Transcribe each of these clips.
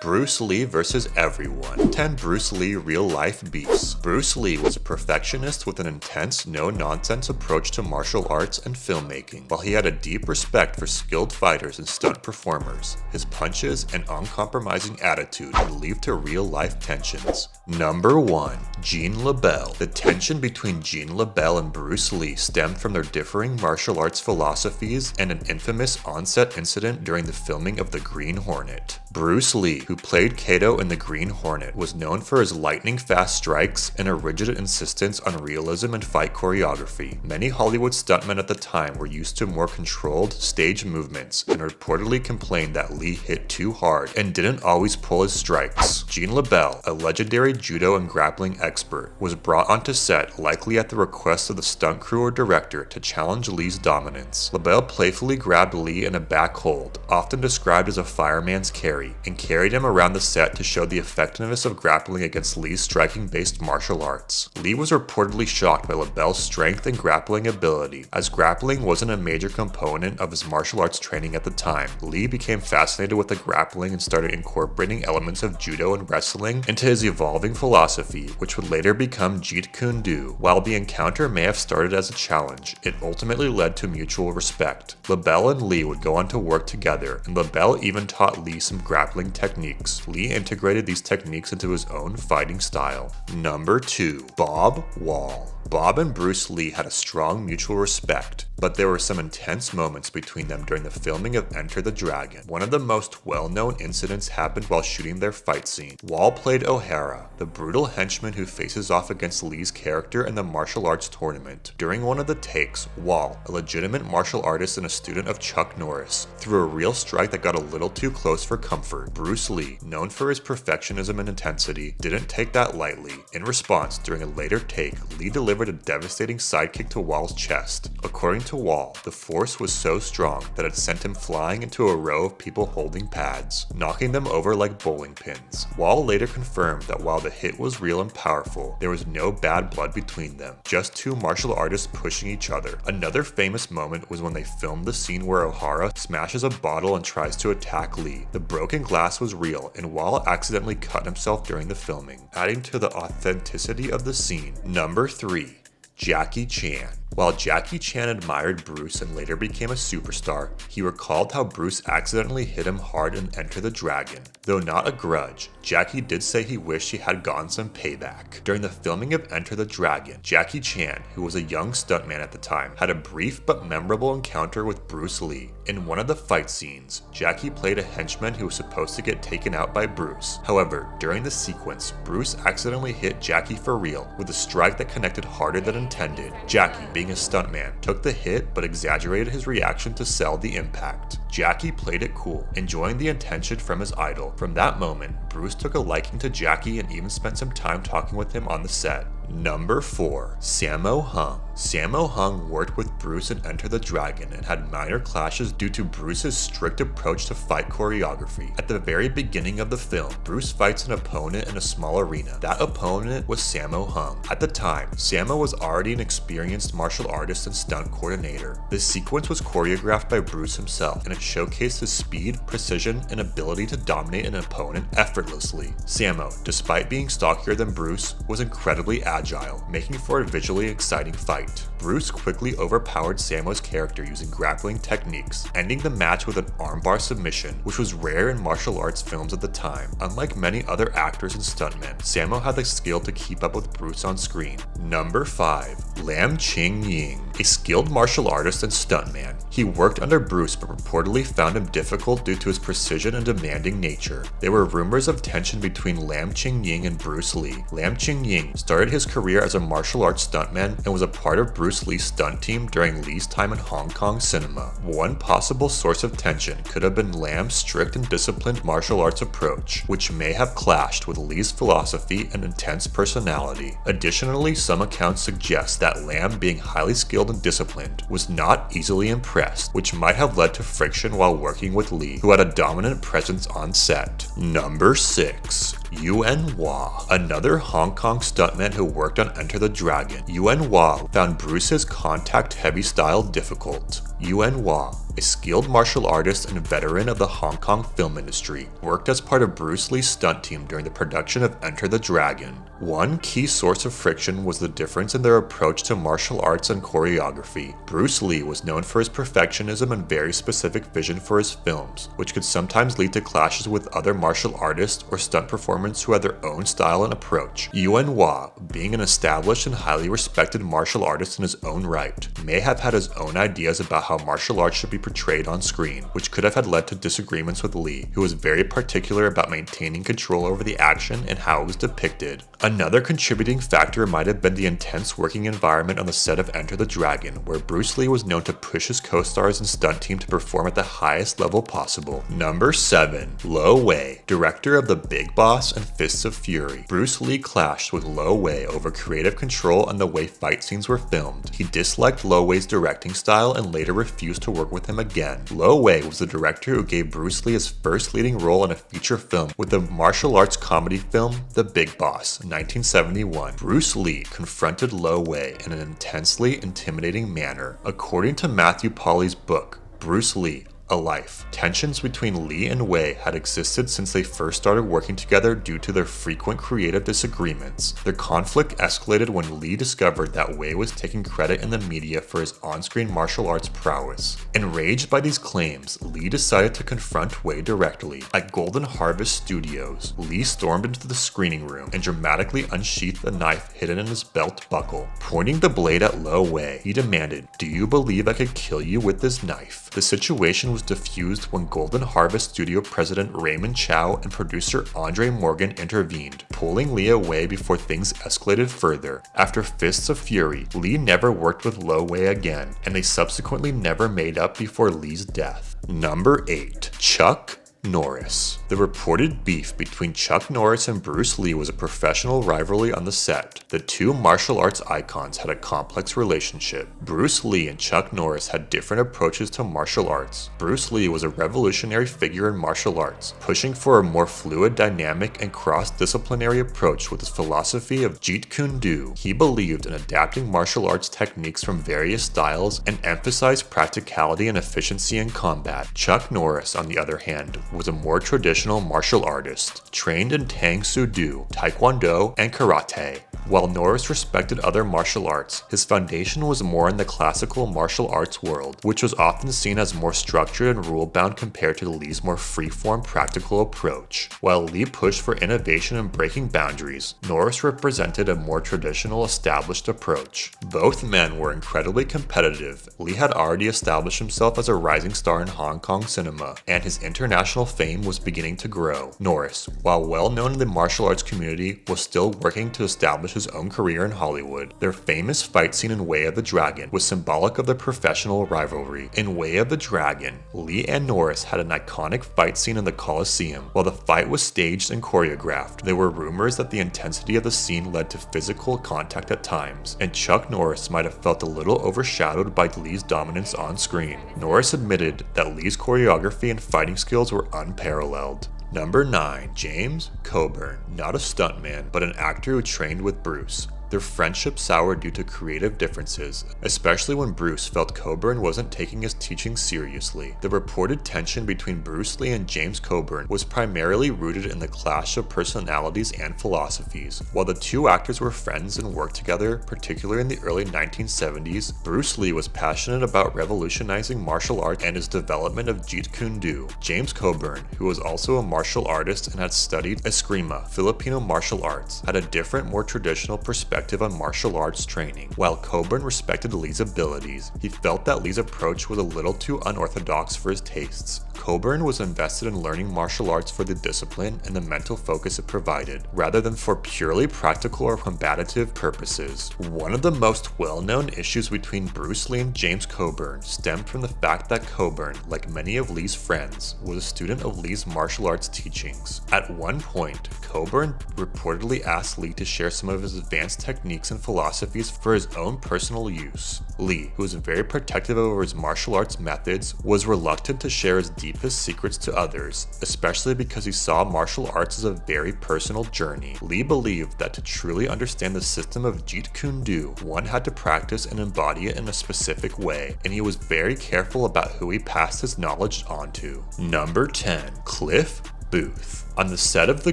Bruce Lee versus everyone. 10 Bruce Lee real-life beefs. Bruce Lee was a perfectionist with an intense, no-nonsense approach to martial arts and filmmaking. While he had a deep respect for skilled fighters and stunt performers, his punches and uncompromising attitude would lead to real-life tensions. Number 1. Gene LeBell. The tension between Gene LeBell and Bruce Lee stemmed from their differing martial arts philosophies and an infamous on-set incident during the filming of The Green Hornet. Bruce Lee, who played Kato in The Green Hornet, was known for his lightning-fast strikes and a rigid insistence on realism and fight choreography. Many Hollywood stuntmen at the time were used to more controlled, staged movements and reportedly complained that Lee hit too hard and didn't always pull his strikes. Gene LeBell, a legendary judo and grappling expert, was brought onto set, likely at the request of the stunt crew or director, to challenge Lee's dominance. LeBell playfully grabbed Lee in a back hold, often described as a fireman's carry, and carried him around the set to show the effectiveness of grappling against Lee's striking-based martial arts. Lee was reportedly shocked by LeBell's strength and grappling ability. As grappling wasn't a major component of his martial arts training at the time, Lee became fascinated with the grappling and started incorporating elements of judo and wrestling into his evolving philosophy, which would later become Jeet Kune Do. While the encounter may have started as a challenge, it ultimately led to mutual respect. LeBell and Lee would go on to work together, and LeBell even taught Lee some grappling techniques. Lee integrated these techniques into his own fighting style. Number 2. Bob Wall. Bob and Bruce Lee had a strong mutual respect, but there were some intense moments between them during the filming of Enter the Dragon. One of the most well-known incidents happened while shooting their fight scene. Wall played O'Hara, the brutal henchman who faces off against Lee's character in the martial arts tournament. During one of the takes, Wall, a legitimate martial artist and a student of Chuck Norris, threw a real strike that got a little too close for comfort. Bruce Lee, known for his perfectionism and intensity, didn't take that lightly. In response, during a later take, Lee delivered a devastating sidekick to Wall's chest. According to Wall, the force was so strong that it sent him flying into a row of people holding pads, knocking them over like bowling pins. Wall later confirmed that while the hit was real and powerful, there was no bad blood between them, just two martial artists pushing each other. Another famous moment was when they filmed the scene where O'Hara smashes a bottle and tries to attack Lee. The broken glass was real, and Wall accidentally cut himself during the filming, adding to the authenticity of the scene. Number 3. Jackie Chan. While Jackie Chan admired Bruce and later became a superstar, he recalled how Bruce accidentally hit him hard in Enter the Dragon. Though not a grudge, Jackie did say he wished he had gotten some payback. During the filming of Enter the Dragon, Jackie Chan, who was a young stuntman at the time, had a brief but memorable encounter with Bruce Lee. In one of the fight scenes, Jackie played a henchman who was supposed to get taken out by Bruce. However, during the sequence, Bruce accidentally hit Jackie for real with a strike that connected harder than intended. Jackie, being a stuntman, took the hit but exaggerated his reaction to sell the impact. Jackie played it cool, enjoying the attention from his idol. From that moment, Bruce took a liking to Jackie and even spent some time talking with him on the set. Number 4. Sammo Hung. Sammo Hung worked with Bruce in Enter the Dragon and had minor clashes due to Bruce's strict approach to fight choreography. At the very beginning of the film, Bruce fights an opponent in a small arena. That opponent was Sammo Hung. At the time, Sammo was already an experienced martial artist and stunt coordinator. This sequence was choreographed by Bruce himself, and it showcased his speed, precision, and ability to dominate an opponent effortlessly. Sammo, despite being stockier than Bruce, was incredibly agile, making for a visually exciting fight. Bruce quickly overpowered Sammo's character using grappling techniques, ending the match with an armbar submission, which was rare in martial arts films at the time. Unlike many other actors and stuntmen, Sammo had the skill to keep up with Bruce on screen. Number 5. Lam Ching Ying. A skilled martial artist and stuntman, he worked under Bruce but reportedly found him difficult due to his precision and demanding nature. There were rumors of tension between Lam Ching Ying and Bruce Lee. Lam Ching Ying started his career as a martial arts stuntman and was a part of Bruce Lee's stunt team during Lee's time in Hong Kong cinema. One possible source of tension could have been Lam's strict and disciplined martial arts approach, which may have clashed with Lee's philosophy and intense personality. Additionally, some accounts suggest that Lam, being highly skilled and disciplined, was not easily impressed, which might have led to friction while working with Lee, who had a dominant presence on set. Number 6. Yuen Wah. Another Hong Kong stuntman who worked on Enter the Dragon, Yuen Wah found Bruce's contact-heavy style difficult. Yuen Wah, a skilled martial artist and veteran of the Hong Kong film industry, worked as part of Bruce Lee's stunt team during the production of Enter the Dragon. One key source of friction was the difference in their approach to martial arts and choreography. Bruce Lee was known for his perfectionism and very specific vision for his films, which could sometimes lead to clashes with other martial artists or stunt performers who had their own style and approach. Yuen Wah, being an established and highly respected martial artist in his own right, may have had his own ideas about how martial arts should be portrayed on screen, which could have had led to disagreements with Lee, who was very particular about maintaining control over the action and how it was depicted. Another contributing factor might have been the intense working environment on the set of Enter the Dragon, where Bruce Lee was known to push his co-stars and stunt team to perform at the highest level possible. Number 7. Lo Wei, director of The Big Boss and Fists of Fury. Bruce Lee clashed with Lo Wei over creative control and the way fight scenes were filmed. He disliked Lo Wei's directing style and later refused to work with him again. Lo Wei was the director who gave Bruce Lee his first leading role in a feature film with the martial arts comedy film The Big Boss, 1971. Bruce Lee confronted Lo Wei in an intensely intimidating manner. According to Matthew Pauly's book, Bruce Lee, A Life, tensions between Lee and Wei had existed since they first started working together due to their frequent creative disagreements. Their conflict escalated when Lee discovered that Wei was taking credit in the media for his on-screen martial arts prowess. Enraged by these claims, Lee decided to confront Wei directly. At Golden Harvest Studios, Lee stormed into the screening room and dramatically unsheathed a knife hidden in his belt buckle. Pointing the blade at Lo Wei, he demanded, "Do you believe I could kill you with this knife?" The situation was diffused when Golden Harvest Studio president Raymond Chow and producer Andre Morgan intervened, pulling Lee away before things escalated further. After Fists of Fury, Lee never worked with Lo Wei again, and they subsequently never made up before Lee's death. Number 8. Chuck Norris. The reported beef between Chuck Norris and Bruce Lee was a professional rivalry on the set. The two martial arts icons had a complex relationship. Bruce Lee and Chuck Norris had different approaches to martial arts. Bruce Lee was a revolutionary figure in martial arts, pushing for a more fluid, dynamic, and cross-disciplinary approach with his philosophy of Jeet Kune Do. He believed in adapting martial arts techniques from various styles and emphasized practicality and efficiency in combat. Chuck Norris, on the other hand, was a more traditional martial artist, trained in Tang Soo Do, Taekwondo, and Karate. While Norris respected other martial arts, his foundation was more in the classical martial arts world, which was often seen as more structured and rule-bound compared to Lee's more free-form practical approach. While Lee pushed for innovation and breaking boundaries, Norris represented a more traditional, established approach. Both men were incredibly competitive. Lee had already established himself as a rising star in Hong Kong cinema, and his international fame was beginning to grow. Norris, while well known in the martial arts community, was still working to establish his own career in Hollywood. Their famous fight scene in Way of the Dragon was symbolic of their professional rivalry. In Way of the Dragon, Lee and Norris had an iconic fight scene in the Coliseum. While the fight was staged and choreographed, there were rumors that the intensity of the scene led to physical contact at times, and Chuck Norris might have felt a little overshadowed by Lee's dominance on screen. Norris admitted that Lee's choreography and fighting skills were unparalleled. Number 9. James Coburn. Not a stuntman, but an actor who trained with Bruce. Their friendship soured due to creative differences, especially when Bruce felt Coburn wasn't taking his teaching seriously. The reported tension between Bruce Lee and James Coburn was primarily rooted in the clash of personalities and philosophies. While the two actors were friends and worked together, particularly in the early 1970s, Bruce Lee was passionate about revolutionizing martial arts and his development of Jeet Kune Do. James Coburn, who was also a martial artist and had studied Eskrima, Filipino martial arts, had a different, more traditional perspective on martial arts training. While Coburn respected Lee's abilities, he felt that Lee's approach was a little too unorthodox for his tastes. Coburn was invested in learning martial arts for the discipline and the mental focus it provided, rather than for purely practical or combative purposes. One of the most well-known issues between Bruce Lee and James Coburn stemmed from the fact that Coburn, like many of Lee's friends, was a student of Lee's martial arts teachings. At one point, Coburn reportedly asked Lee to share some of his advanced techniques and philosophies for his own personal use. Lee, who was very protective over his martial arts methods, was reluctant to share his deepest secrets to others, especially because he saw martial arts as a very personal journey. Lee believed that to truly understand the system of Jeet Kune Do, one had to practice and embody it in a specific way, and he was very careful about who he passed his knowledge on to. Number 10. Cliff Booth. On the set of The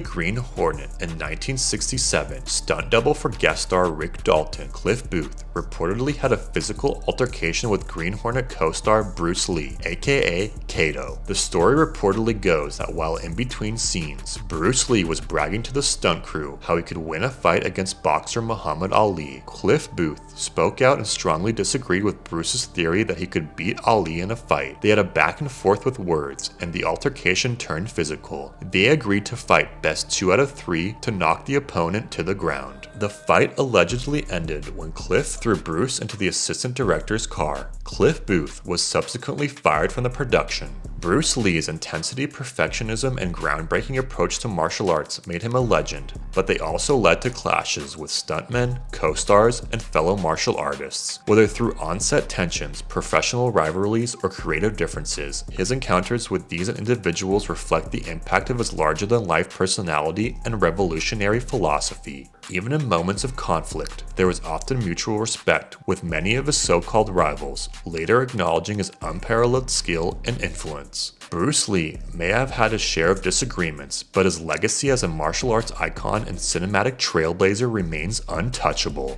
Green Hornet in 1967, stunt double for guest star Rick Dalton, Cliff Booth, reportedly had a physical altercation with Green Hornet co-star Bruce Lee, aka Kato. The story reportedly goes that while in between scenes, Bruce Lee was bragging to the stunt crew how he could win a fight against boxer Muhammad Ali. Cliff Booth spoke out and strongly disagreed with Bruce's theory that he could beat Ali in a fight. They had a back and forth with words, and the altercation turned physical. They agreed to fight best 2 out of 3 to knock the opponent to the ground. The fight allegedly ended when Cliff threw Bruce into the assistant director's car. Cliff Booth was subsequently fired from the production. Bruce Lee's intensity, perfectionism, and groundbreaking approach to martial arts made him a legend, but they also led to clashes with stuntmen, co-stars, and fellow martial artists. Whether through on-set tensions, professional rivalries, or creative differences, his encounters with these individuals reflect the impact of his larger-than-life personality and revolutionary philosophy. Even in moments of conflict, there was often mutual respect, with many of his so-called rivals later acknowledging his unparalleled skill and influence. Bruce Lee may have had his share of disagreements, but his legacy as a martial arts icon and cinematic trailblazer remains untouchable.